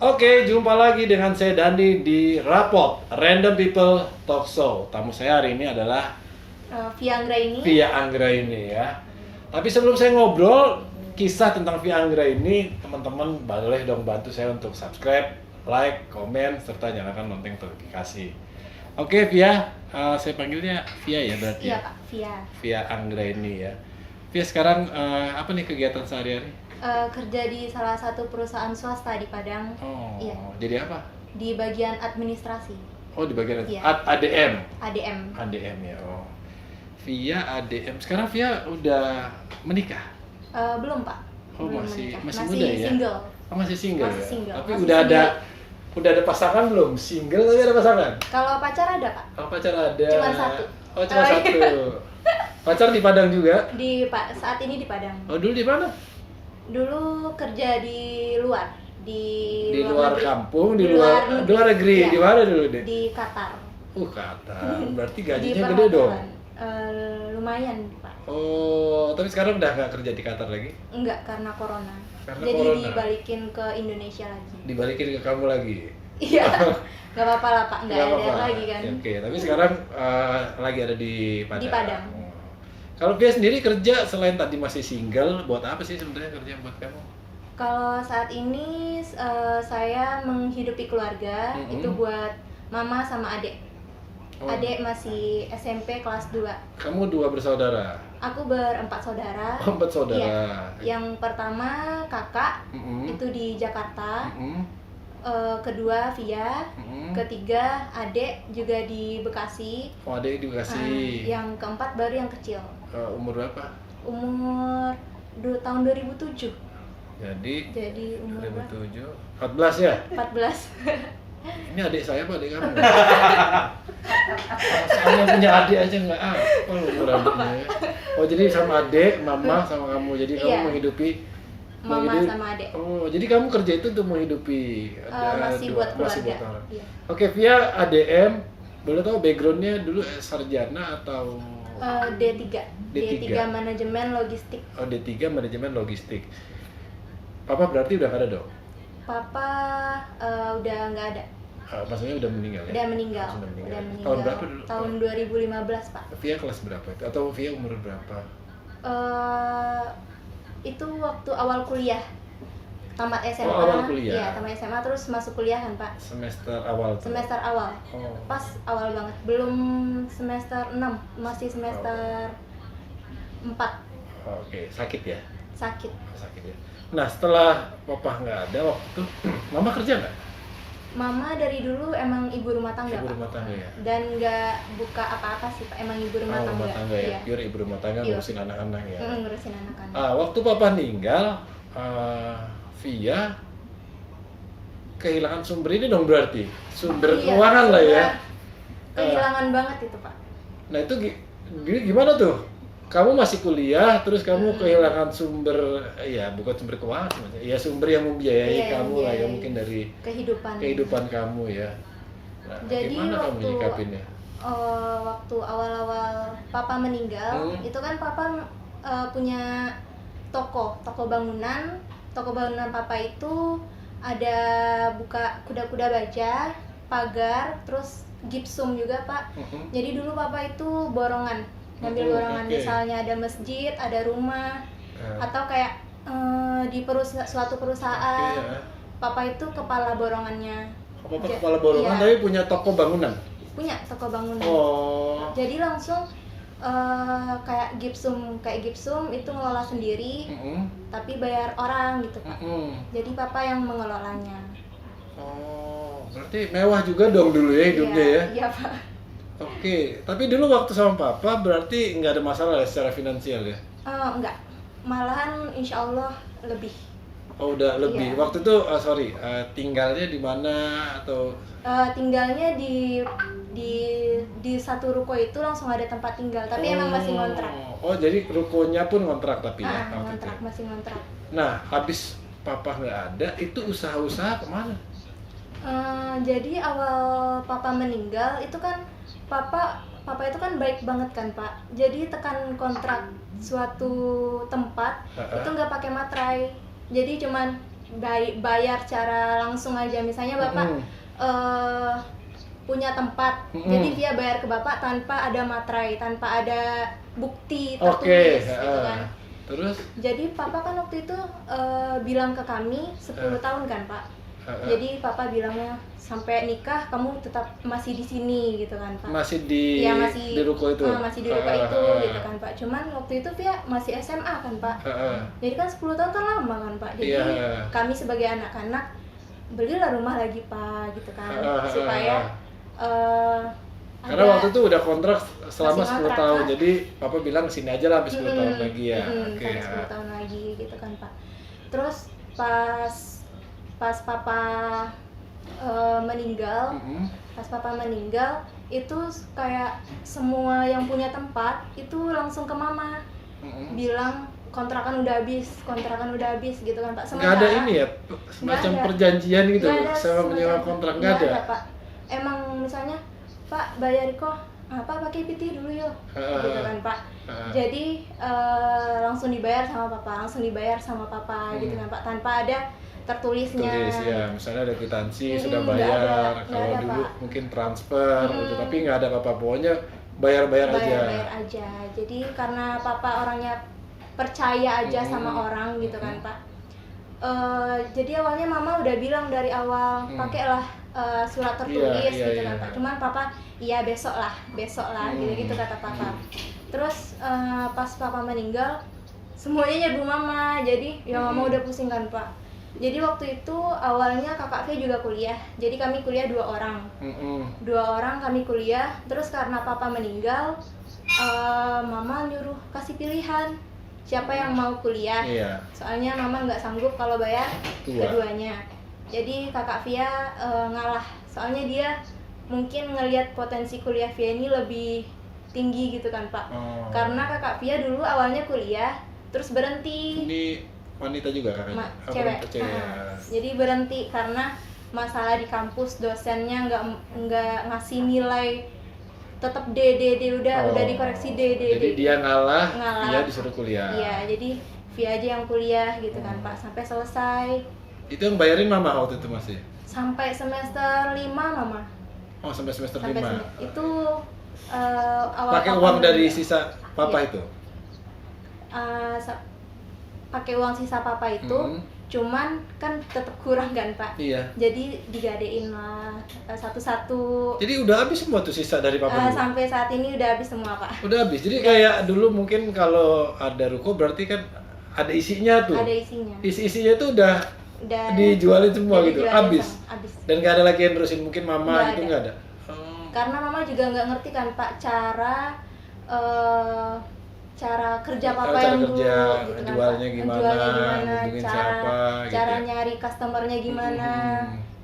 Oke, jumpa lagi dengan saya Dandi di Rapot Random People Talk Show. Tamu saya hari ini adalah Via Anggraini. Via Anggraini ya. Tapi sebelum saya ngobrol kisah tentang Via Anggraini, teman-teman boleh dong bantu saya untuk subscribe, like, komen, serta nyalakan lonceng notifikasi. Oke, Via, saya panggilnya Via ya berarti. Iya ya? Pak, Via. Via Anggraini ya. Via sekarang apa nih kegiatan sehari-hari? Kerja di salah satu perusahaan swasta di Padang. Oh, Iya. jadi apa? Di bagian administrasi. Oh, di bagian Iya. ADM. ADM. ADM ya. Oh. Via ADM. Sekarang Via udah menikah? Belum Pak. Oh, Belum masih menikah. masih muda ya? Single. Oh, masih single Masih ya. single. Tapi Masih udah single. ada pasangan belum? Single tapi ada pasangan? Kalau pacar ada Pak? Oh, pacar ada. Cuman satu. Oh, cuma Oh, iya. satu. Pacar di Padang juga? Saat ini di Padang. Oh, dulu di mana? Dulu kerja di luar. Di luar negeri. kampung, di luar negeri. Iya. Di mana dulu deh? Di Qatar. Qatar. Berarti Di gajinya gede dong. perhotelan. Lumayan Pak. Oh, tapi sekarang udah nggak kerja di Qatar lagi? Enggak, karena corona. Karena Jadi corona. dibalikin ke Indonesia lagi. Dibalikin ke kamu lagi? Iya. Nggak apa-apa lah Pak, nggak ada apa-apa. lagi kan. Ya, oke, tapi sekarang lagi ada di Padang. Di Padang. Oh. Kalau Pia sendiri kerja selain tadi masih single, buat apa sih sebenarnya kerja buat kamu? Kalau saat ini saya menghidupi keluarga, Mm-mm. itu buat mama sama adik. Oh. Adik masih SMP kelas 2. Kamu dua bersaudara? Aku berempat saudara. Oh, empat saudara. Iya. Yang pertama kakak, Mm-mm. itu di Jakarta. Mm-mm. Kedua Via. Mm-mm. Ketiga adik juga di Bekasi. Oh, ada di Bekasi. Yang keempat baru yang kecil. Umur berapa? Umur tahun 2007. Jadi Umur berapa? 2007, 14 ya? 14. Ini adik saya apa adik kamu? Saya punya adik aja nggak apa umur adiknya ya. Oh, jadi sama adik, mama sama kamu. Jadi kamu Iya. menghidupi Mama sama adik. Oh, jadi kamu kerja itu untuk menghidupi Masih buat masih keluarga. buat orang. Iya. Oke, Via ADM, boleh tahu backgroundnya dulu sarjana atau D3. D3. D3 manajemen logistik. D3 manajemen logistik. Papa berarti udah nggak ada dong? Papa udah nggak ada. Maksudnya udah meninggal ya? Udah meninggal. Sudah meninggal. Udah meninggal. Tahun berapa dulu? Tahun 2015 Pak. Via kelas berapa itu? Atau Via umur berapa? Itu waktu awal kuliah. Tamat SMA. Oh, awal kuliah. Iya, tamat SMA terus masuk kuliah kan Pak. Semester awal tuh? Semester awal. Oh. Pas awal banget. Belum semester 6, masih semester 4. Oh, oke, sakit ya? Sakit. Sakit ya. Nah, setelah papa nggak ada waktu itu, mama kerja nggak? Mama dari dulu emang ibu rumah tangga, Ibu Pak. rumah tangga ya? Dan nggak buka apa-apa sih Pak, emang ibu rumah tangga. Rumah tangga ya? Iya. Pure ibu rumah tangga Iya. ngurusin anak-anak ya? Ngurusin anak-anak. Waktu papa meninggal, Via kehilangan sumber ini dong berarti? Sumber Iya, keuangan lah ya? kehilangan banget itu Pak. Nah itu gimana tuh? Kamu masih kuliah, terus kamu kehilangan sumber, ya bukan sumber keuangan sebenarnya, ya sumber yang membiayai Iya, yang kamu lah ya membiayai mungkin dari kehidupan kamu ya. Nah, Jadi gimana kamu waktu- menyikapinnya? Waktu awal-awal papa meninggal, itu kan papa punya toko bangunan. Toko bangunan papa itu ada buka kuda-kuda baja, pagar, terus gipsum juga Pak. Jadi dulu papa itu borongan, ngambil borongan. Oke. Misalnya ada masjid, ada rumah, atau kayak di suatu perusahaan, Oke, ya. papa itu kepala borongannya. Papa kepala borongan Iya, tapi punya toko bangunan. punya toko bangunan. Oh. Jadi langsung kayak gipsum itu ngelola sendiri, tapi bayar orang gitu Pak. Jadi papa yang mengelolanya. Oh, berarti mewah juga dong dulu ya hidupnya ya. Iya Pak. Oke, tapi dulu waktu sama papa berarti nggak ada masalah ya secara finansial ya? Enggak, malahan insya Allah lebih. Oh udah lebih. Iya. Waktu itu tinggalnya di mana atau? Tinggalnya di satu ruko itu langsung ada tempat tinggal, tapi emang masih ngontrak. Oh jadi rukonya pun ngontrak tapi ya waktu Ngontrak, itu. masih ngontrak. Nah habis papa nggak ada, itu usaha-usaha kemana? Jadi awal papa meninggal itu kan papa itu kan baik banget kan Pak. Jadi tekan kontrak suatu tempat itu nggak pakai materai. Jadi cuman bayar cara langsung aja, misalnya bapak punya tempat, jadi dia bayar ke bapak tanpa ada materai, tanpa ada bukti tertulis gitu kan. Terus? Jadi papa kan waktu itu bilang ke kami 10 tahun kan pak. Jadi papa bilangnya sampai nikah kamu tetap masih di sini gitu kan pak. Masih di ruko itu? Masih di ruko itu gitu kan pak. Cuman waktu itu Via masih SMA kan pak. Jadi kan 10 tahun kan lama kan pak. Jadi kami sebagai anak-anak belilah rumah lagi pak gitu kan. Supaya karena waktu itu udah kontrak selama 10 tahun, jadi papa bilang sini aja lah sampai 10 tahun lagi ya. Sampai 10 tahun lagi gitu kan pak. Terus pas papa meninggal, itu kayak semua yang punya tempat itu langsung ke mama, bilang kontrakan udah habis gitu kan pak. Nggak ada ini ya, semacam perjanjian gitu sama menyewa kontrak, nggak ada pak. Emang misalnya Pak bayar kok apa pakai PT dulu yuk gitu kan pak. Jadi langsung dibayar sama papa gitu kan pak, tanpa ada tertulisnya. Ya, misalnya ada kwitansi sudah bayar, kalau dulu pak mungkin transfer gitu, tapi nggak ada apa-apa, pokoknya bayar aja. Jadi karena papa orangnya percaya aja sama orang gitu kan pak. Jadi awalnya mama udah bilang dari awal pakailah surat tertulis gitu kan pak. Cuman papa iya besok lah gitu kata papa. Terus pas papa meninggal semuanya nyerbu mama, jadi ya mama udah pusing kan pak. Jadi waktu itu awalnya kakak V juga kuliah, jadi kami kuliah 2 orang. 2 orang kami kuliah. Terus karena papa meninggal, mama nyuruh kasih pilihan siapa yang mau kuliah. Soalnya mama nggak sanggup kalau bayar keduanya. Jadi kakak Via ngalah, soalnya dia mungkin ngelihat potensi kuliah Via ini lebih tinggi gitu kan pak. Karena kakak Via dulu awalnya kuliah terus berhenti. Ini wanita juga kakaknya? Cewek. Jadi berhenti karena masalah di kampus, dosennya nggak ngasih nilai, tetap D udah dikoreksi D. Jadi dia ngalah, dia disuruh kuliah. Iya, jadi Via aja yang kuliah gitu kan pak, sampai selesai. Itu yang bayarin mama waktu itu masih? Sampai semester 5 mama. Oh, sampai semester 5. Itu awal pakai uang dari sisa papa itu? Pakai uang sisa papa itu, cuman kan tetap kurang kan pak. Iya. Jadi digadein lah satu-satu. Jadi udah habis semua tuh sisa dari papa? Sampai saat ini udah habis semua pak. Udah habis. Jadi kayak dulu mungkin kalau ada ruko berarti kan ada isinya tuh. Ada isinya. Isinya tuh udah dijualin semua gitu, habis. Dan nggak ada lagi yang terusin, mungkin mama gitu nggak ada. Karena mama juga nggak ngerti kan pak cara kerja papa yang dulu, gitu jualnya kan, gimana, hubungin siapa, cara gitu. nyari customernya gimana,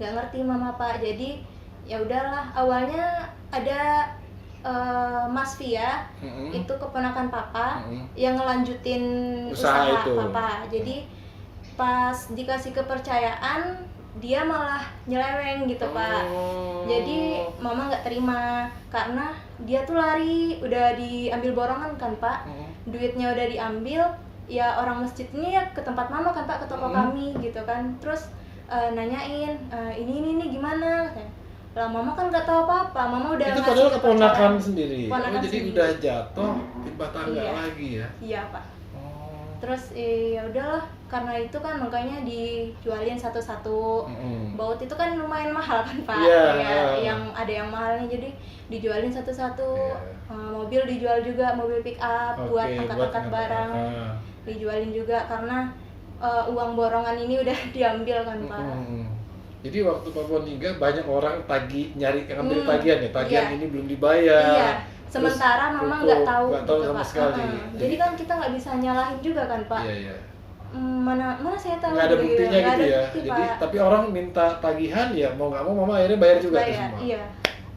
nggak ngerti mama pak. Jadi ya udahlah, awalnya ada Mas Via, itu keponakan papa yang ngelanjutin usaha papa. Jadi pas dikasih kepercayaan dia malah nyeleweng gitu pak. Jadi mama nggak terima karena dia tuh lari, udah diambil borongan kan pak. Duitnya udah diambil, ya orang masjid ini ya ke tempat mama kan pak, ke toko kami gitu kan. Terus nanyain ini gimana, lah mama kan nggak tahu apa-apa, mama udah itu padahal keponakan sendiri. Jadi sendiri. Udah jatuh timpa tangga lagi ya? Iya pak. Terus ya udahlah, karena itu kan makanya dijualin satu-satu. Baut itu kan lumayan mahal kan pak, yang ada yang mahalnya, jadi dijualin satu-satu. Mobil dijual juga, mobil pick up buat angkat-angkat barang dijualin juga karena uang borongan ini udah diambil kan pak. Jadi waktu papa meninggal banyak orang nyari ngambil tagihan ya, tagihan ini belum dibayar. Sementara mama nggak tahu gitu, sama pak. sekali. Jadi kan kita nggak bisa nyalahin juga kan pak. Mana saya tahu. Nggak ada buktinya gitu ya. Bukti, jadi pak. tapi orang minta tagihan ya mau nggak mau mama akhirnya bayar juga tuh semua. Iya.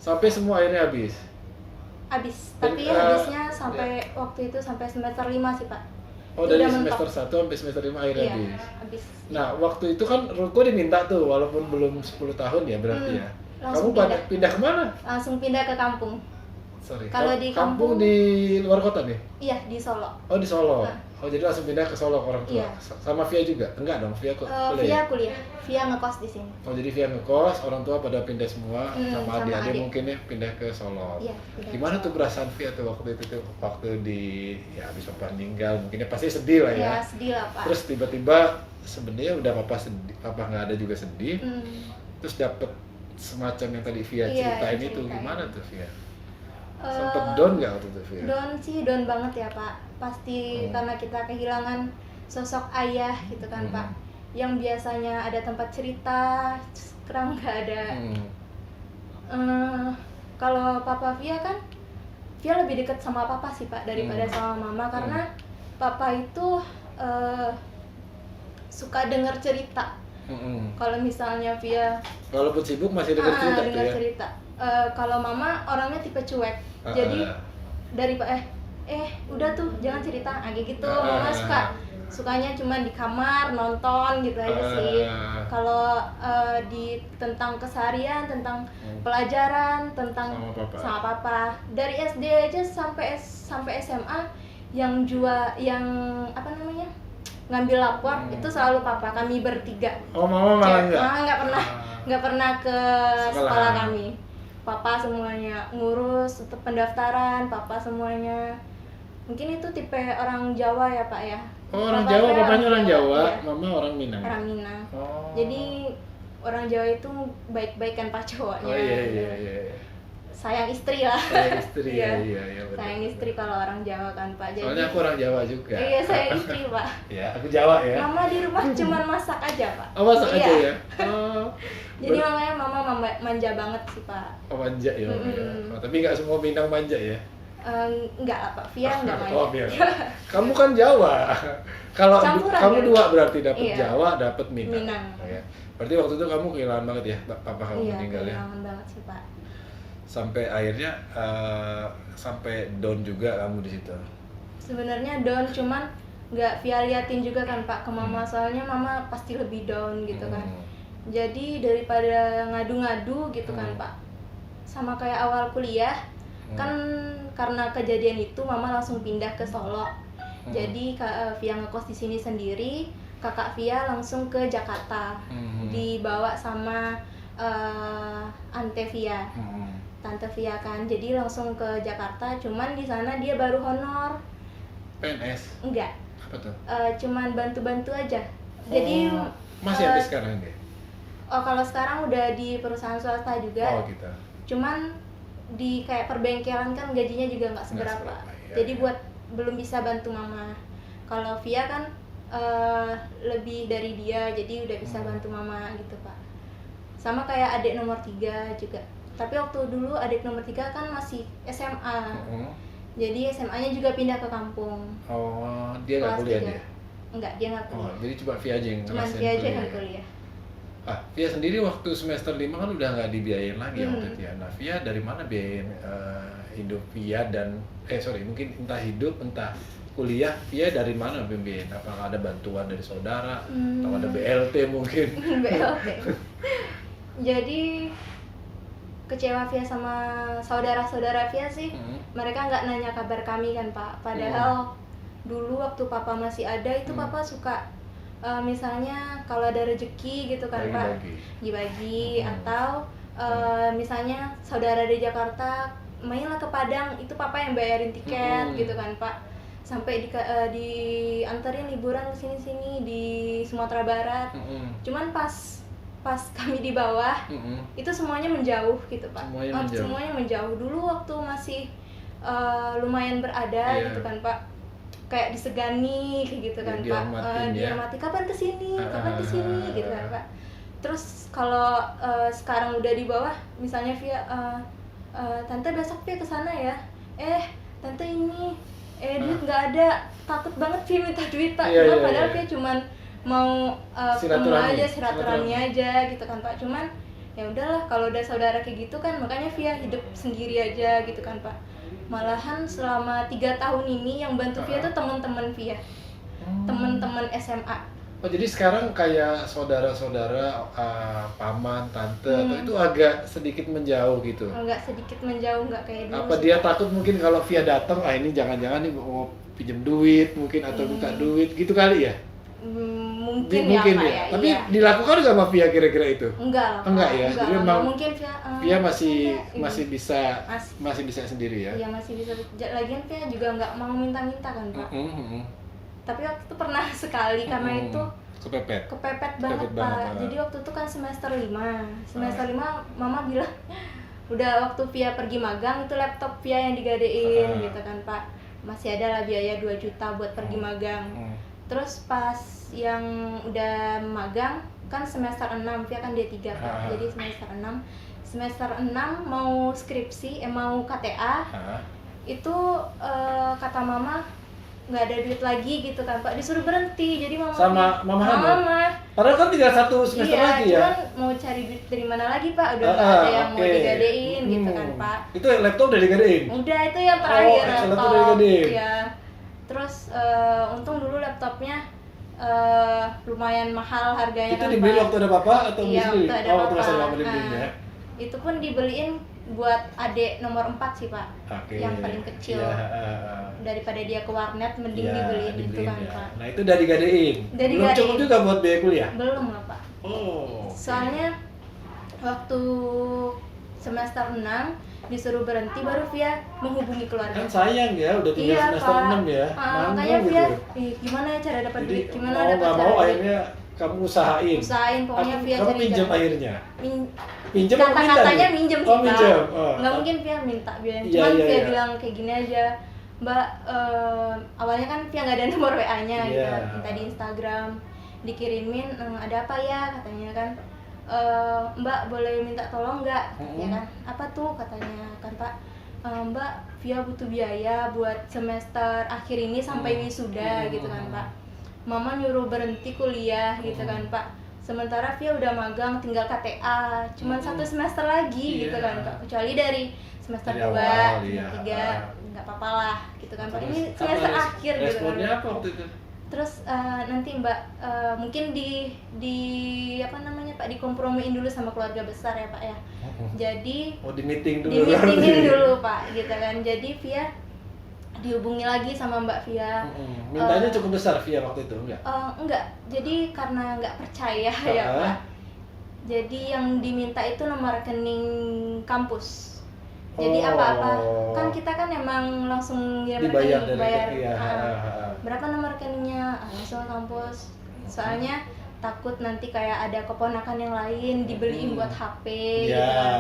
Sampai semua akhirnya habis. Tapi habisnya sampai waktu itu sampai semester 5 sih pak. Oh, dari semester 1 sampai semester 5 akhirnya habis. Nah, waktu itu kan ruko diminta tuh walaupun belum 10 tahun ya berarti ya. Kamu pindah kemana? Langsung pindah ke kampung. Sorry. Kalau di kampung di luar kota nih? Iya, di Solo. Oh, di Solo. Nah. Oh, jadi langsung pindah ke Solo ke orang tua. Iya. Sama Via juga? Enggak dong, Via kuliah. Via kuliah. Via ngekos di sini. Oh, jadi Via ngekos, orang tua pada pindah semua, sama sama adik-adik adik. mungkin ya pindah ke Solo. Iya, pindah Gimana ke tuh perasaan Via tuh waktu itu tuh, waktu di ya habis papa meninggal, mungkin ya pasti sedih lah ya. Iya, sedih lah, Pak. Terus tiba-tiba sebenarnya udah papa sedih, papa nggak ada juga sedih. Terus dapet semacam yang tadi Via Iya, ceritain itu, ceritain. gimana tuh Via? Sempet down nggak waktu itu Via? Down sih, down banget ya, Pak. Pasti karena kita kehilangan sosok ayah gitu kan, Pak. Yang biasanya ada tempat cerita, sekarang nggak ada. Kalau papa Via kan, Via lebih dekat sama papa sih, Pak, daripada sama mama. Karena papa itu suka dengar cerita. Kalau misalnya Via Walaupun sibuk masih dengar cerita tuh dengar ya? cerita. Kalau mama orangnya tipe cuek. Jadi dari udah tuh jangan cerita kayak gitu. Mama sukanya cuma di kamar nonton gitu aja sih. Kalau di tentang keseharian, tentang pelajaran, tentang sama papa. Dari SD aja sampai SMA yang ngambil lapor itu selalu papa. Kami bertiga. Oh, mama malah enggak? Mama nggak pernah ke sekolah kami. Papa semuanya ngurus untuk pendaftaran, papa semuanya. Mungkin itu tipe orang Jawa ya, Pak ya. Oh, orang Jawa, papanya orang Jawa, iya. mama orang Minang. Orang Minang. Oh. Jadi orang Jawa itu baik-baik kan Pak cowoknya. Oh iya. Sayang istri lah. Sayang istri Iya. iya. Betul. Sayang istri kalau orang Jawa kan, Pak. Jadi Soalnya aku orang Jawa juga. Iya, sayang istri, Pak. Iya, aku Jawa ya. Mama di rumah cuman masak aja, Pak. Oh, masak Iya. aja ya. Oh. Jadi mamanya mama manja banget sih, Pak. Oh, manja ya. Oh, tapi nggak semua Minang manja ya. Enggak lah, Pak. Via enggak manja. Oh, biar. Kamu kan Jawa. Kalau Campuran kamu ya? dua berarti dapat Iya. Jawa, dapat Minang. Minang. Oh, ya. Berarti waktu itu kamu kehilangan banget ya, papa kamu Iya, meninggal ya. kehilangan banget sih, Pak. Sampai akhirnya sampai down juga kamu di situ. Sebenarnya down, cuman nggak Via liatin juga kan, Pak, ke mama. Soalnya mama pasti lebih down gitu kan. Jadi daripada ngadu-ngadu gitu kan, Pak, sama kayak awal kuliah kan, karena kejadian itu mama langsung pindah ke Solo. Jadi Via ngekos di sini sendiri, kakak Via langsung ke Jakarta, dibawa sama Ante Via, Tante Via kan. Jadi langsung ke Jakarta, cuman di sana dia baru honor. PNS? Enggak. Apa tuh? Cuman bantu-bantu aja. Jadi masih sampai sekarang deh. Oh, kalau sekarang udah di perusahaan swasta juga. Oh, gitu. Cuman di kayak perbengkelan kan gajinya juga nggak seberapa. Iya, Jadi iya. buat belum bisa bantu mama. Kalau Via kan lebih dari dia, jadi udah bisa bantu mama gitu, Pak. Sama kayak adik nomor 3 juga. Tapi waktu dulu adik nomor 3 kan masih SMA. Jadi SMA-nya juga pindah ke kampung. Oh, dia nggak Kelas kuliah 3. dia? Enggak, dia nggak Oh, kuliah. jadi cuma Via aja yang Cuman ngerasain Via aja kuliah. yang kuliah. Via sendiri waktu semester 5 kan udah nggak dibiayain lagi waktu itu ya. Nah, Via dari mana biayain hidup Via dan mungkin entah hidup entah kuliah, Via dari mana biayain? Apakah ada bantuan dari saudara atau ada BLT mungkin? BLT. Jadi kecewa Via sama saudara-saudara Via sih. Mereka nggak nanya kabar kami kan, Pak. Padahal dulu waktu papa masih ada itu papa suka misalnya kalau ada rezeki gitu kan, Pak, dibagi. Atau misalnya saudara di Jakarta mainlah ke Padang, itu papa yang bayarin tiket gitu kan, Pak. Sampai dianterin liburan ke sini-sini di Sumatera Barat. Cuman pas kami di bawah itu semuanya menjauh gitu, Pak. Semuanya menjauh. Dulu waktu masih lumayan berada gitu kan, Pak, kayak disegani kayak gitu kan, Pak. Dihormati, kapan kesini gitu kan, Pak. Terus kalau sekarang udah di bawah, misalnya Via, tante besok Via kesana ya, tante ini duit nggak ada, takut banget Via minta duit, Pak. Padahal Via cuman mau ketemu aja, silaturahmi aja gitu kan, Pak. Cuman ya udahlah, kalau udah saudara kayak gitu kan, makanya Via hidup sendiri aja gitu kan, Pak. Malahan selama 3 tahun ini yang bantu Via tuh teman-teman Via, teman-teman SMA. Oh jadi sekarang kayak saudara-saudara, paman, tante atau itu agak sedikit menjauh gitu? Agak sedikit menjauh, nggak kayak dulu Apa sih. dia takut mungkin kalau Via datang, ini jangan-jangan nih mau pinjem duit mungkin atau minta duit gitu kali ya? Mungkin ya Mungkin Pak ya. ya, Tapi iya. dilakukan nggak sama Via kira-kira itu? Enggak lah Pak. Enggak ya. Jadi enggak memang mungkin Via, Via masih ini. bisa Mas- masih bisa sendiri ya. Iya masih bisa. Lagian Via juga nggak mau minta-minta kan Pak. Tapi waktu itu pernah sekali karena itu Kepepet. kepepet banget Kepepet Pak. banget. Jadi waktu itu kan semester 5. Semester 5 Mama bilang udah waktu Via pergi magang itu laptop Via yang digadein gitu kan Pak. Masih ada lah biaya 2 juta buat pergi magang. Terus pas yang udah magang kan semester 6 Via kan D3 Pak. Jadi semester 6. Semester 6 mau skripsi, mau KTA. Itu kata Mama nggak ada duit lagi gitu kan Pak, disuruh berhenti. Jadi Mama Sama Mama Hana? Padahal kan tinggal 1 semester iya, lagi ya? cuman mau cari duit dari mana lagi Pak, udah nggak ada yang mau digadein gitu kan Pak. Itu laptop udah digadein? Udah, itu yang terakhir laptop udah digadein? ya. Terus untung dulu laptopnya lumayan mahal harganya Itu kan dibeli Pak. waktu ada Papa atau Iya, sendiri? waktu ada Waktu Papa. masih Mama dibeliin ya? Itu pun dibeliin buat adik nomor 4 sih Pak, yang paling kecil. Daripada dia ke warnet mending dibeliin itu kan ya. Pak. Nah itu udah digadein? Udah Belum digadein. cukup juga buat biaya kuliah? Belum lah Pak. Oh. Soalnya waktu semester 6 disuruh berhenti baru Via menghubungi keluarga. Kan sayang ya, udah tinggal Iya, semester Pak. 6 ya? Makanya Nanggung Via, gitu. gimana ya cara dapat Jadi duit? Gimana mau dapat nggak cara mau duit? akhirnya kamu usahain? Usahain pokoknya Via Kamu cari pinjam cara. akhirnya? Min- Pinjam apa minta Kata-katanya nih? minjem sih Oh Pak. minjam? Nggak mungkin Via minta bilang. Iya, Cuman iya, Via iya. bilang kayak gini aja, Mbak, awalnya kan Via nggak ada nomor WA-nya gitu Iya. kan. Minta di Instagram, dikirimin, ada apa ya katanya kan. Mbak boleh minta tolong nggak? Ya kan, apa tuh katanya kan Pak. Mbak, Via butuh biaya buat semester akhir ini sampai wisuda gitu kan Pak. Mama nyuruh berhenti kuliah gitu kan Pak. Sementara Via udah magang, tinggal KTA, cuman 1 semester lagi gitu kan Pak. Kecuali dari semester Dari 2, awal, semester iya. 3, nggak apa-apa lah gitu kan Pak. Ini Terus semester apa akhir gitu kan. responnya apa waktu itu? Terus nanti Mbak mungkin di apa namanya Pak, dikompromiin dulu sama keluarga besar ya Pak ya. Jadi Oh di meeting dulu? di meetingin dulu Pak gitu kan. Jadi Via dihubungi lagi sama Mbak Via. Mintanya cukup besar Via waktu itu enggak? Enggak, jadi karena nggak percaya ya Pak. Jadi yang diminta itu nomor rekening kampus. Jadi apa-apa kan kita kan emang langsung ngirim dibayar rekening, dari bayar. iya. Berapa nomor rekeningnya? Langsung ke kampus. Soalnya takut nanti kayak ada keponakan yang lain dibeliin buat HP gitu kan.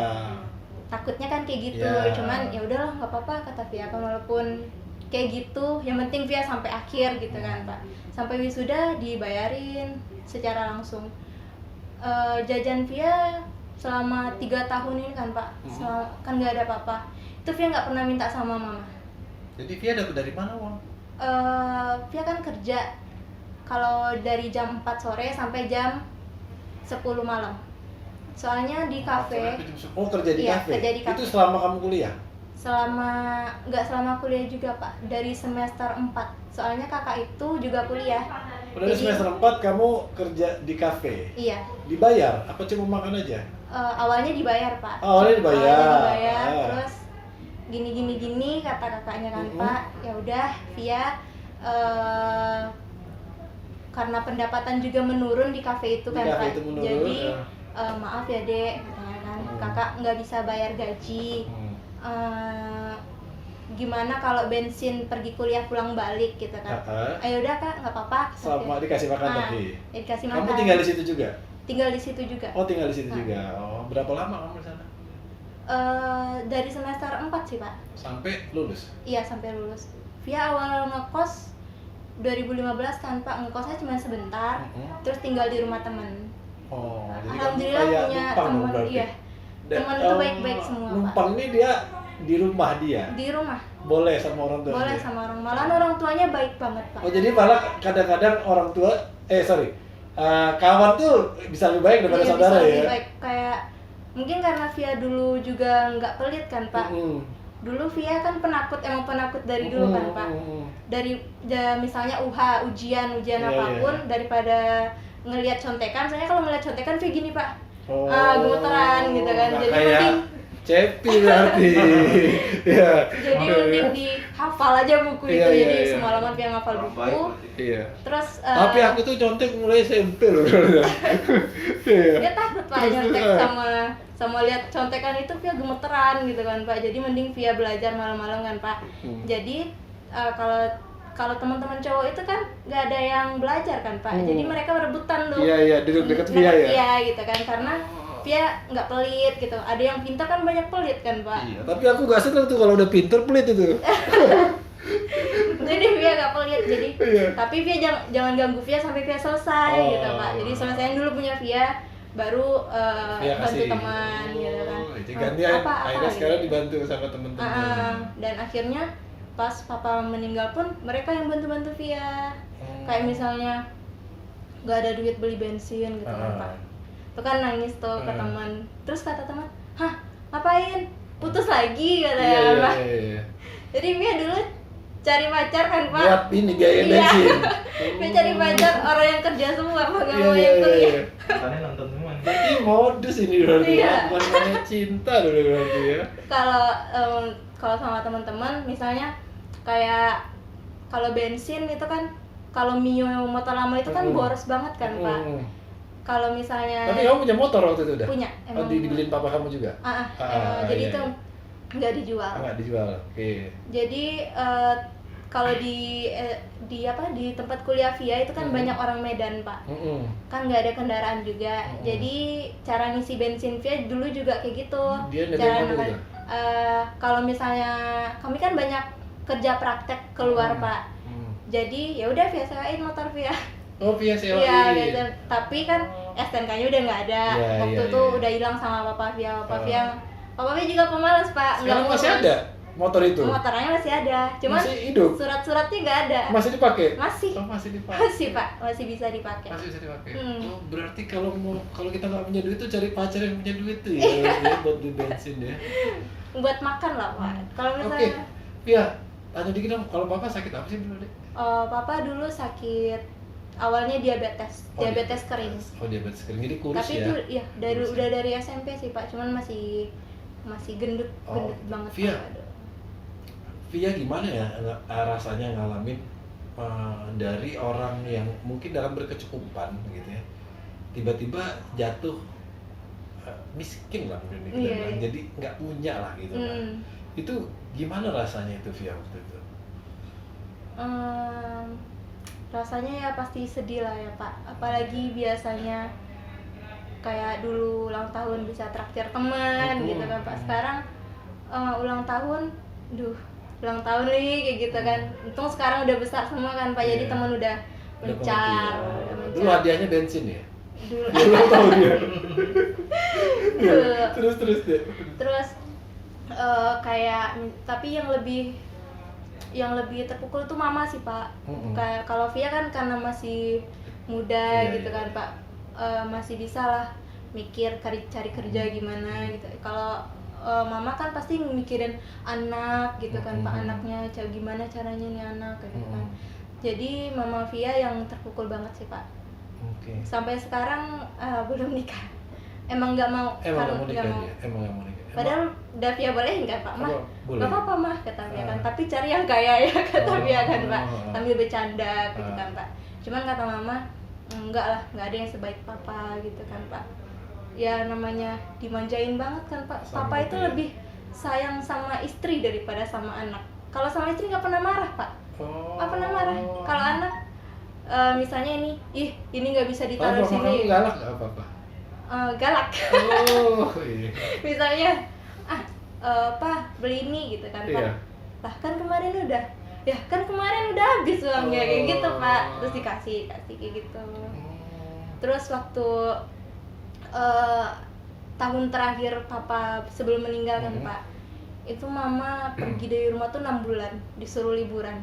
Takutnya kan kayak gitu. Cuman ya udahlah nggak apa-apa kata Via, walaupun kayak gitu yang penting Via sampai akhir gitu kan Pak. Sampai wisuda dibayarin secara langsung. Jajan Via selama 3 tahun ini kan Pak, kan nggak ada apa-apa. Itu Via nggak pernah minta sama Mama. Jadi Via dapat dari mana uang? Via kan kerja kalau dari jam 4 sore sampai jam 10 malam. Soalnya di kafe. Oh kerja di Iya, kafe? kerja di kafe. Itu selama kamu kuliah? Nggak selama kuliah juga Pak, dari semester 4. Soalnya kakak itu juga kuliah. Dari semester 4 kamu kerja di kafe? Iya. Dibayar? Apa cuma makan aja? Awalnya dibayar Pak. Awalnya dibayar. Terus gini kata kakaknya kan Pak. Ya udah Via karena pendapatan juga menurun di kafe itu kan Pak. Jadi maaf ya Dek, katanya kan kakak nggak bisa bayar gaji. Gimana kalau bensin pergi kuliah pulang balik gitu kan. Ayo udah Kak, nggak apa-apa. Sama dikasih makan tadi? Dikasih makan. Kamu tinggal di situ juga? Tinggal di situ juga. Oh tinggal di situ juga. Oh berapa lama kamu di sana? Dari semester 4 sih Pak. Sampai lulus? Iya sampai lulus. Via awal ngekos 2015 kan Pak, ngekosnya cuma sebentar. Terus tinggal di rumah teman. Oh jadi Alhamdulillah kamu kayak punya numpang teman. berarti? Iya. Teman itu baik-baik semua numpang Pak. ini dia di rumah dia? Di rumah. Boleh sama orang tua? Boleh dia? sama orang. Malahan orang tuanya baik banget Pak. Oh jadi malah kadang-kadang orang tua, kawan tuh bisa lebih baik daripada saudara bisa ya? lebih baik. Kayak mungkin karena Via dulu juga nggak pelit kan Pak. dulu Via kan penakut, emang penakut dari dulu kan Pak. Dari misalnya ujian apapun, daripada ngelihat contekan, soalnya kalau ngelihat contekan Via gini Pak, gemeteran gitu kan. Jadi mending Cepi berarti. Ya. Jadi mending dihafal aja buku itu. Jadi semalaman Via ngafal buku. Iya. Terus tapi aku tuh contek mulai SMP loh. Dia takut Pak nyontek sama lihat contekan itu Via gemeteran gitu kan Pak. Jadi mending Via belajar malam-malam kan Pak. Jadi kalau teman-teman cowok itu kan nggak ada yang belajar kan Pak. Jadi mereka berebutan tuh. Iya, duduk dekat Via ya. Iya gitu kan, karena Via nggak pelit gitu. Ada yang pintar kan banyak pelit kan Pak. Iya, tapi aku nggak seneng tuh kalau udah pintar pelit itu. Jadi Via nggak pelit, jadi tapi Via jangan ganggu Via sampai Via selesai gitu Pak. Jadi selesaiin dulu punya Via, baru bantu teman gitu kan. Jadi gantian akhirnya sekarang dibantu sama teman-teman. Dan akhirnya pas papa meninggal pun mereka yang bantu-bantu Via. Kayak misalnya nggak ada duit beli bensin gitu kan Pak. Itu kan nangis tuh ke teman. Terus kata teman, "Hah, ngapain? Putus lagi?" katanya Pak. Jadi Via dulu cari pacar kan Pak. Buat ini biaya bensin. Via cari pacar orang yang kerja semua, Pak, nggak mau yang kuliah. Katanya nonton semua. Berarti modus ini berarti. Bukan hanya cinta dulu berarti ya. Kalau sama teman-teman misalnya kayak kalau bensin itu kan, kalau Mio motor lama itu kan boros banget kan Pak. Kalau misalnya tapi kamu punya motor waktu itu udah? Punya. Emang dibeliin papa kamu juga? Jadi itu nggak dijual. Nggak dijual. Oke. Jadi kalau di tempat kuliah Via itu kan banyak orang Medan Pak. Kan nggak ada kendaraan juga. Jadi cara ngisi bensin Via dulu juga kayak gitu. Cara kalau misalnya kami kan banyak kerja praktek keluar Pak. Jadi ya udah Via sewain motor Via. Oh, Via sewain. Iya, tapi kan STNK-nya udah nggak ada. Waktu itu udah hilang sama Papa Via. Papa Via juga pemalas Pak. Sekarang masih ada motor itu? Motornya masih ada. Cuma masih hidup? Surat-suratnya nggak ada. Masih dipakai? Masih. Oh, masih dipakai. Masih Pak, masih bisa dipakai. Masih bisa dipakai. Oh, berarti kalau kita nggak punya duit tuh cari pacar yang punya duit tuh ya, buat beli bensin ya. Buat makan lah Pak. Kalau misalnya Via, tanya dikit dong, kalau papa sakit apa sih dulu deh? Papa dulu sakit awalnya diabetes kering. Oh, diabetes kering, jadi kurus. Tapi itu ya udah dari SMP sih Pak, cuman masih gendut banget. Via gimana ya rasanya ngalamin dari orang yang mungkin dalam berkecukupan gitu ya, tiba-tiba jatuh miskin lah mungkin bilang, jadi nggak punya lah gitu kan. Itu gimana rasanya itu Via waktu itu? Rasanya ya pasti sedih lah ya Pak, apalagi biasanya kayak dulu ulang tahun bisa traktir teman gitu kan Pak. Sekarang ulang tahun nih kayak gitu kan. Untung sekarang udah besar semua kan Pak, jadi teman udah mencar. Dulu hadiahnya bensin ya? Dulu tahu dia. Terus kayak tapi yang lebih terpukul tuh mama sih Pak. Kayak kalau Via kan karena masih muda gitu kan Pak, masih bisa lah mikir cari kerja gimana gitu. Kalau mama kan pasti mikirin anak gitu kan Pak, anaknya gimana caranya nih anak gitu kan. Jadi mama Via yang terpukul banget sih Pak. Sampai sekarang belum nikah. Emang nggak mau. Emang nggak mau nikah. Padahal udah Via boleh nggak Pak? Mah, boleh. nggak apa-apa Mah kata Via kan. Tapi cari yang kaya ya kata Via kan Pak. Sambil bercanda gitu kan Pak. Cuman kata mama, enggak lah, nggak ada yang sebaik papa gitu kan Pak. Ya namanya dimanjain banget kan Pak. Papa itu lebih sayang sama istri daripada sama anak. Kalau sama istri nggak pernah marah Pak. Nggak pernah marah. Kalau anak misalnya ini nggak bisa ditaruh sini. Galak nggak apa-apa? Galak. Oh iya. Misalnya Pak beli ini gitu kan Pak. Lah kan kemarin udah habis uangnya kayak gitu Pak. Terus dikasih kayak gitu. Terus waktu tahun terakhir papa sebelum meninggal kan Pak, itu mama pergi dari rumah tuh 6 bulan, disuruh liburan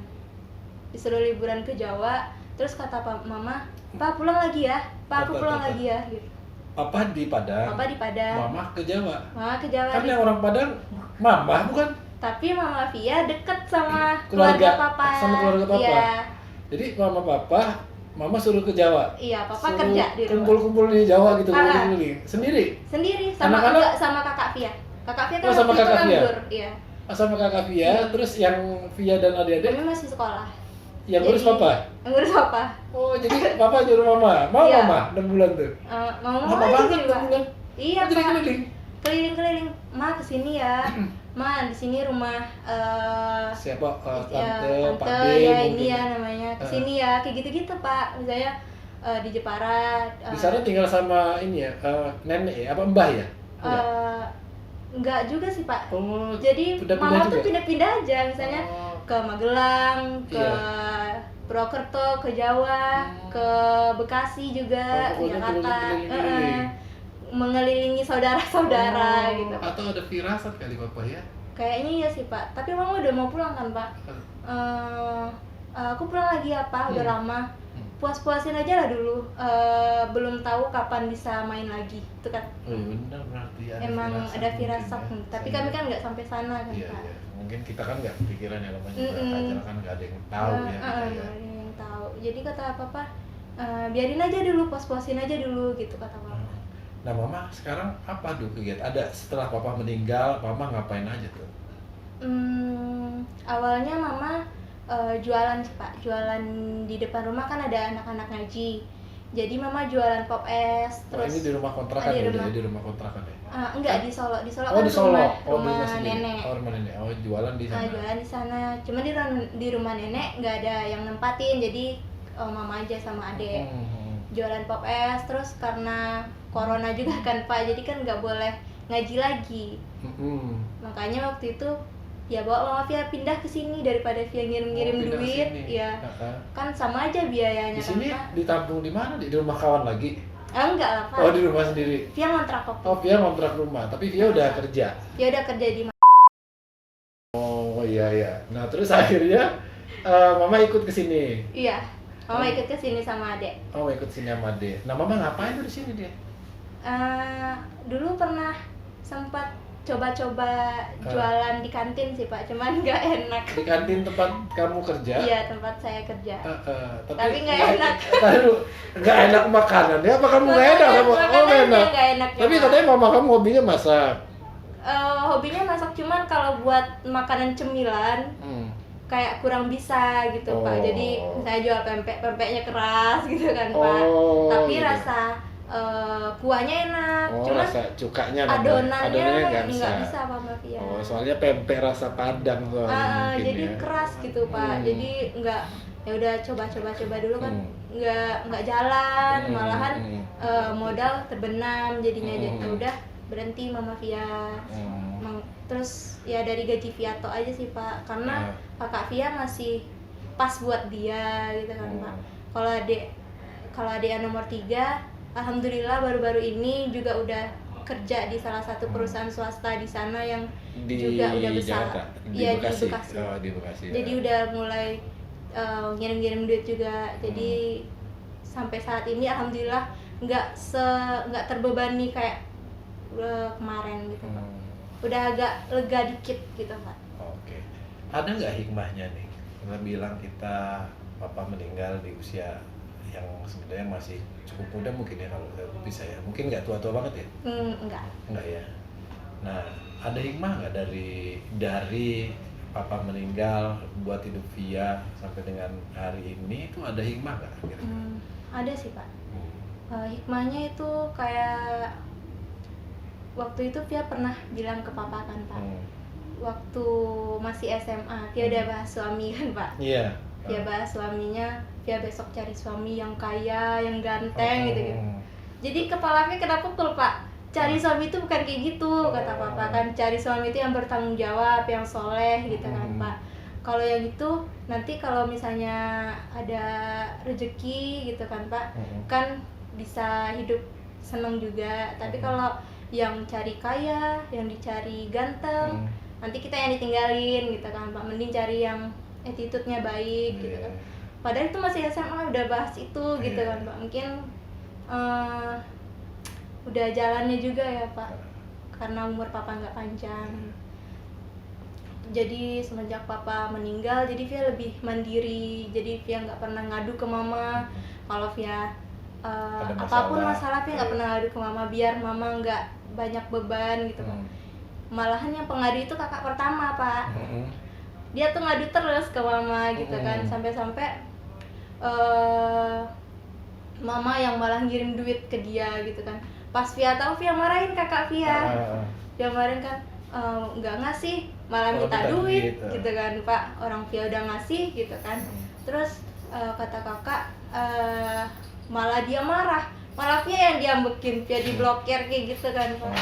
ke Jawa. Terus kata mama, "Pak pulang lagi ya, Pak aku pulang lagi ya," gitu. Papa di Padang. Mama ke Jawa. Kan yang orang Padang mama bukan? Tapi Mama Via deket sama Keluarga- keluarga papa. sama keluarga papa? Iya. Jadi mama suruh ke Jawa. Iya, papa Suruh kerja di rumah. kumpul-kumpul di Jawa gitu, Ah. keliling sendiri. Sendiri sama Anak-anak? enggak sama kakak Via. Kakak Via kan Oh, sama waktu itu kakak Via? nganggur, iya. Sama kakak Via, terus yang Via dan adik-adik Kami masih sekolah. yang ngurus Jadi- papa. Yang ngurus papa. Oh, jadi papa nyuruh mama. Mau Iya. mama 6 bulan tuh. Mama Lama aja banget sih, 6 Pak. bulan. Iya, Oh, jadi Pak. keliling. Keliling-keliling. Ma kesini ya. Ma di sini rumah Siapa? ya, Tante, Pak D ya mungkin. ini ya namanya. Kesini ya, kayak gitu-gitu, Pak. Misalnya di Jepara. Di sana tinggal sama ini ya, nenek ya, apa mbah ya? Enggak juga sih, Pak. Oh, Jadi pindah-pindah mama tuh juga? pindah-pindah aja, misalnya Oh. ke Magelang, ke Iya. Purwokerto, ke Jawa, ke Bekasi juga, Oh, pokoknya Jakarta, keliling-keliling. mengelilingi saudara-saudara Oh, gitu. Atau ada firasat kali papa ya? Kayaknya iya sih, Pak. Tapi mama udah mau pulang kan, Pak? Aku pulang lagi ya, Pak. Udah lama. Puas-puasin aja lah dulu. Belum tahu kapan bisa main lagi, itu kan. Oh iya benar, berarti Emang ada firasat, mungkin ya. tapi kami kan nggak sampai sana kan, Iya, Pak. iya. Mungkin kita kan nggak kepikiran ya namanya juga Mm-mm. aja kan nggak ada yang tahu ya kita ya. Nggak ada yang tahu. Jadi kata papa, biarin aja dulu, puas-puasin aja dulu gitu kata papa. Nah mama sekarang apa tuh kegiatan? Ada setelah papa meninggal, mama ngapain aja tuh? Awalnya mama jualan sih, Pak, jualan di depan rumah kan ada anak-anak ngaji. Jadi mama jualan pop es, Oh, terus ini di rumah kontrakan ya, rumah. udah di rumah kontrakan ya? enggak di Solo, di Solo Oh kan di Solo, rumah di sendiri. nenek. Oh rumah nenek, oh jualan di sana. Jualan di sana. Cuma di rumah nenek nggak ada yang nempatin, jadi mama aja sama adek. Jualan pop es, terus karena corona juga kan, Pak, jadi kan nggak boleh ngaji lagi. Makanya waktu itu ya bawa mama Via pindah ke sini daripada Via ngirim-ngirim pindah ke duit, sini. ya Heeh. kan sama aja biayanya Di sini kan, Pak. ditampung di mana? Di rumah kawan lagi? Enggak lah, Pak. Oh di rumah sendiri. Via ngontrak kok. Oh Via ngontrak rumah, tapi Via udah kerja. Dia udah kerja di Oh iya iya. Nah terus akhirnya mama ikut ke sini. Iya. Mama ikut ke sini sama adek. Oh ikut sini sama Ade. Nah mama ngapain tuh di sini dia? Dulu pernah sempat coba-coba jualan di kantin sih, Pak, cuman nggak enak. Di kantin tempat kamu kerja? Iya, tempat saya kerja. Tapi nggak enak. Nggak enak makanannya apa kamu nggak enak? Oh nggak enak. Nggak enak. Tapi katanya mama kamu hobinya masak. Hobinya masak, cuman kalau buat makanan cemilan kayak kurang bisa gitu, Pak. Jadi saya jual pempeknya keras gitu kan, Pak. Tapi gitu. rasa kuahnya enak, cuma rasa cukanya adonannya nggak nggak bisa Mama Via. Soalnya pempek rasa Padang soalnya mungkin jadi ya. keras gitu, Pak. Jadi nggak, ya udah coba dulu kan, nggak jalan, malahan modal terbenam jadinya. Jadi udah berhenti Mama Via. Terus ya dari gaji Viato aja sih, Pak, karena kakak Via masih pas buat dia gitu kan, Pak. Kalau adik yang nomor 3, alhamdulillah baru-baru ini juga udah kerja di salah satu perusahaan swasta di sana yang juga udah besar. Iya di Bekasi. Oh, di Bekasi. Jadi udah mulai ngirim-ngirim duit juga. Jadi sampai saat ini alhamdulillah nggak terbebani kayak kemarin gitu, Pak. Udah agak lega dikit gitu, Pak. Oke. Ada nggak hikmahnya nih? Kita bilang kita papa meninggal di usia yang sebenarnya masih cukup muda mungkin ya kalau bisa ya. Mungkin nggak tua-tua banget ya? Enggak ya. Nah, ada hikmah nggak dari papa meninggal buat hidup Via sampai dengan hari ini itu ada hikmah nggak kira-kira? Ada sih, Pak. Hikmahnya itu kayak waktu itu Via pernah bilang ke papa kan, Pak. Waktu masih SMA, Via udah bahas suami kan, Pak. Iya. Dia bahas suaminya, Via besok cari suami yang kaya, yang ganteng gitu. Jadi kepala Via kena pukul, Pak. Cari suami itu bukan kayak gitu, kata papa kan. Cari suami itu yang bertanggung jawab, yang soleh gitu kan, Pak. Kalau yang itu nanti kalau misalnya ada rezeki gitu kan, Pak, kan bisa hidup seneng juga. Tapi kalau yang cari kaya, yang dicari ganteng, nanti kita yang ditinggalin gitu kan, Pak. Mending cari yang attitude-nya baik gitu kan. Padahal itu masih SMA udah bahas itu gitu kan, Pak. Mungkin udah jalannya juga ya, Pak, karena umur papa nggak panjang. Jadi semenjak papa meninggal, jadi Via lebih mandiri. Jadi Via nggak pernah ngadu ke mama. Kalau Via Ada apapun masalah. masalah Via nggak pernah ngadu ke mama, biar mama nggak banyak beban gitu kan. Malahan yang pengadu itu kakak pertama, Pak. Dia tuh ngadu terus ke mama gitu kan, sampai-sampai mama yang malah ngirim duit ke dia gitu kan. Pas Via tahu, Via marahin kakak Via. Via marahin kan, nggak ngasih, malah minta duit gitu kan, Pak. Orang Via udah ngasih gitu kan. Terus kata kakak, malah dia marah, malah Via yang diambekin, Via diblokir kayak gitu kan, Pak.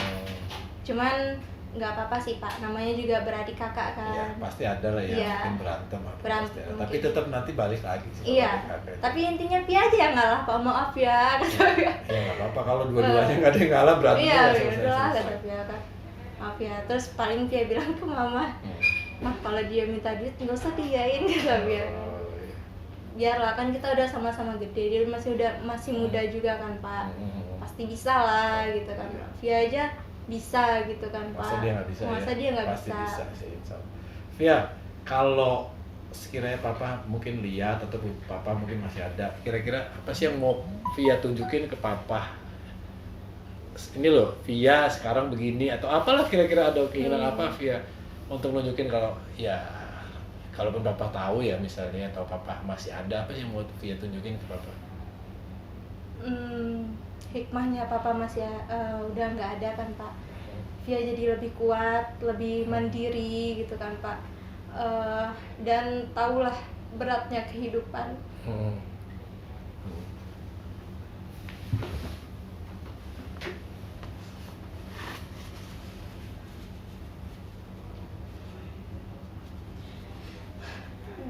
Cuman nggak apa-apa sih, Pak, namanya juga beradik kakak kan. Ya, pasti ada lah ya, Iya. mungkin berantem apa Berantem, pasti ada. mungkin. Tapi tetap nanti balik lagi sih. Iya, tapi intinya Via aja yang ngalah, Pak, maaf ya kata Via. Ya nggak apa-apa, kalau dua-duanya nggak ada yang ngalah berarti Iya, ya udahlah kata Via kan, maaf ya. Terus paling Via bilang ke mama, mah kalau dia minta duit nggak usah diain kata Via. Biarlah, kan kita udah sama-sama gede, dia masih muda juga kan, Pak. Pasti bisa lah gitu kan. Via aja bisa gitu kan, Pak. Masa dia nggak bisa? Masa ya? dia nggak Pasti bisa? bisa sih, insya Allah. Via, kalau sekiranya papa mungkin lihat atau papa mungkin masih ada, kira-kira apa sih yang mau Via tunjukin ke papa? Ini loh, Via sekarang begini, atau apalah kira-kira ada keinginan apa Via untuk nunjukin kalau ya, kalaupun papa tahu ya misalnya, atau papa masih ada, apa sih yang mau Via tunjukin ke papa? Hikmahnya papa masih udah nggak ada kan, Pak. Via jadi lebih kuat, lebih mandiri gitu kan, Pak. Dan tahulah beratnya kehidupan.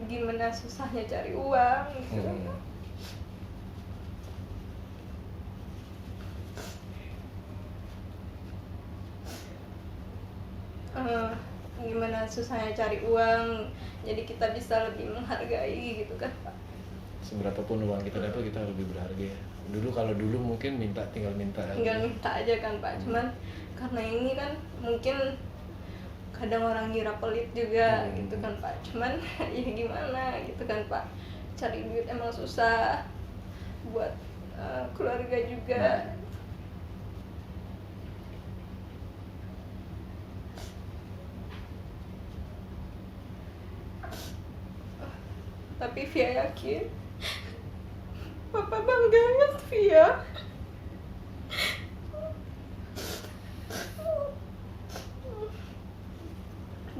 Gimana susahnya cari uang gitu. Gimana susahnya cari uang, jadi kita bisa lebih menghargai gitu kan, Pak. Seberapapun uang kita dapat, kita lebih berharga ya. Kalau dulu mungkin tinggal minta aja kan, Pak. Cuman karena ini kan mungkin kadang orang ngira pelit juga gitu kan, Pak. Cuman ya gimana gitu kan, Pak. Cari duit emang susah buat keluarga juga. Tapi Via yakin Papa bangga banget Via.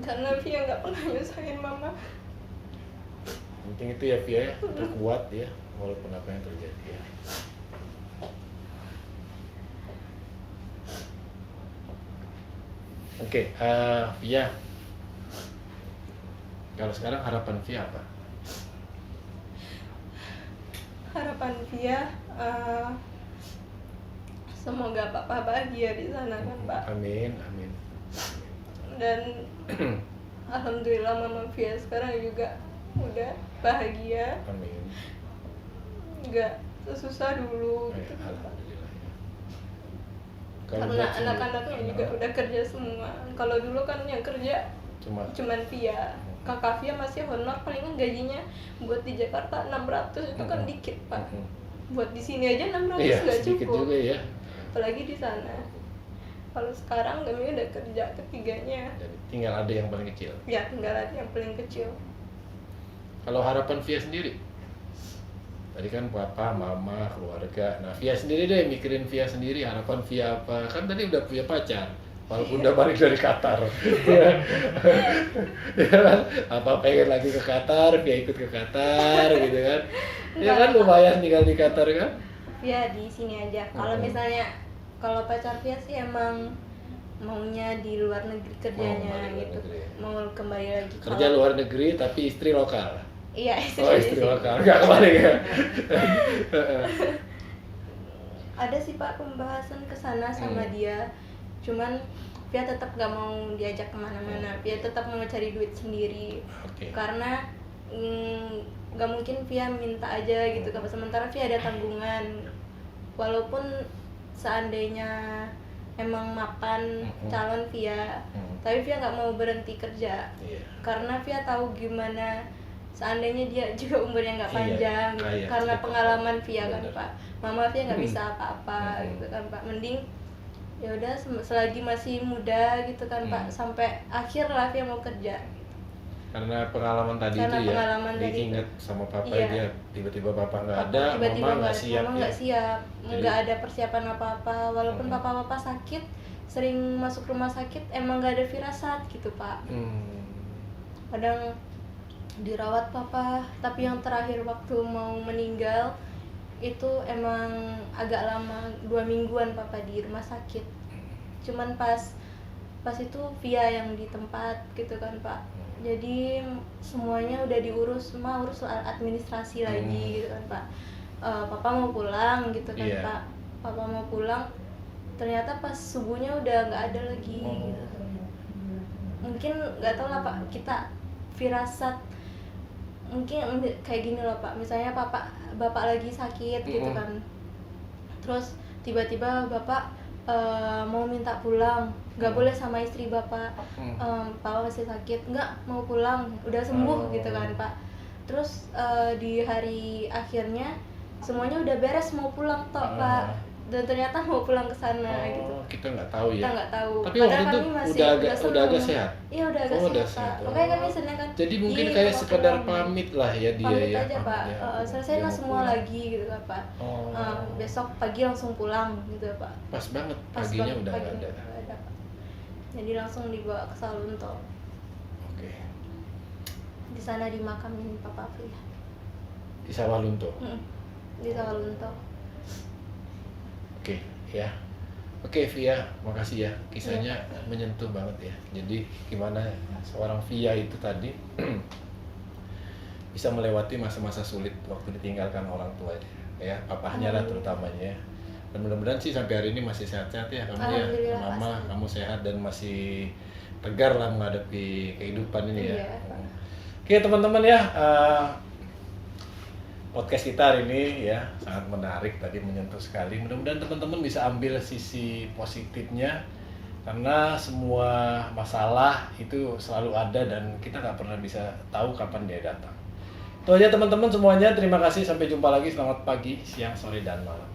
Karena Via nggak pernah nyusahin Mama. Penting itu ya Via ya, kita kuat ya walaupun apa yang terjadi ya. Oke, Via, kalau sekarang harapan Via apa? Harapan Via semoga Papa bahagia di sana kan, Pak. Amin. Dan alhamdulillah Mama Via sekarang juga udah bahagia. Amin. Nggak sesusah dulu gitu. Alhamdulillah ya. Karena anak-anaknya juga udah kerja semua. Kalau dulu kan yang kerja cuman Via. Kakak Via masih honor, palingan gajinya buat di Jakarta 600 itu kan dikit, Pak. Buat di sini aja 600 nggak cukup. Juga ya. Apalagi di sana. Kalau sekarang kami udah kerja ketiganya. Jadi tinggal ada yang paling kecil. Ya, tinggal ada yang paling kecil. Kalau harapan Via sendiri? Tadi kan papa, mama, keluarga. Nah, Via sendiri deh, mikirin Via sendiri, harapan Via apa? Kan tadi udah punya pacar. Walaupun udah balik dari Qatar. Ya kan? Apa pengen lagi ke Qatar, Via ikut ke Qatar gitu kan. Ya kan lumayan tinggal di Qatar kan. Via di sini aja. Kalau misalnya kalau pacar Via sih emang maunya di luar negeri kerjanya gitu. Mau kembali lagi. Kerja luar negeri tapi istri lokal. Iya, istri lokal. Enggak kembali ya. Ada sih Pak pembahasan ke sana sama dia. Cuman Via tetap gak mau diajak kemana-mana. Via tetap mau cari duit sendiri. Karena gak mungkin Via minta aja gitu. Sementara Via ada tanggungan. Walaupun seandainya emang mapan calon Via, tapi Via nggak mau berhenti kerja karena Via tahu gimana seandainya dia juga umurnya nggak panjang gitu. Karena pengalaman Via kan Pak, mama Via nggak bisa apa-apa gitu kan Pak, mending ya udah selagi masih muda gitu kan Pak, sampai akhir lah Via mau kerja gitu. Karena pengalaman tadi itu ya, dia inget sama papa dia tiba-tiba papa nggak ada, mama nggak siap, mama nggak siap, nggak ada persiapan apa-apa, walaupun papa sakit, sering masuk rumah sakit, emang nggak ada firasat gitu Pak. Kadang dirawat papa, tapi yang terakhir waktu mau meninggal itu emang agak lama, 2 mingguan papa di rumah sakit. Cuman pas itu Via yang di tempat gitu kan Pak. Jadi semuanya udah diurus, urus soal administrasi lagi gitu kan Pak. Papa mau pulang gitu kan Pak. Papa mau pulang, ternyata pas subuhnya udah nggak ada lagi. Gitu. Mungkin nggak tahu lah Pak, kita firasat mungkin kayak gini loh Pak. Misalnya bapak lagi sakit gitu kan, terus tiba-tiba bapak mau minta pulang, nggak boleh sama istri bapak, papa masih sakit, nggak mau pulang, udah sembuh gitu kan Pak. Terus di hari akhirnya semuanya udah beres mau pulang Pak, dan ternyata mau pulang ke sana gitu. Kita nggak tahu ya. Kita nggak tahu. Tapi waktu itu udah agak sehat. Iya udah agak sehat. Makanya kami senang kan. Jadi mungkin kayak sekedar pamit lah ya dia pamit ya. Aja Pak. Selesai lah semua pulang lagi gitu kan Pak. Besok pagi langsung pulang gitu Pak. Pas banget paginya udah nggak ada. Pak. Jadi langsung dibawa ke Sawalunto. Oke. Di sana dimakamin Papa Via. Di Sawalunto. Di Sawalunto. Oke, ya. Oke, Via, makasih ya. Kisahnya menyentuh banget ya. Jadi gimana seorang Via itu tadi bisa melewati masa-masa sulit waktu ditinggalkan orang tuanya, ya, papahnya lah terutamanya. Dan mudah-mudahan sih sampai hari ini masih sehat-sehat ya kamu ya, mama, kamu sehat dan masih tegar lah menghadapi kehidupan ini ya. Oke, teman-teman ya. Podcast kita hari ini ya sangat menarik, tadi menyentuh sekali. Mudah-mudahan teman-teman bisa ambil sisi positifnya, karena semua masalah itu selalu ada dan kita nggak pernah bisa tahu kapan dia datang. Itu aja teman-teman semuanya, terima kasih, sampai jumpa lagi, selamat pagi, siang, sore, dan malam.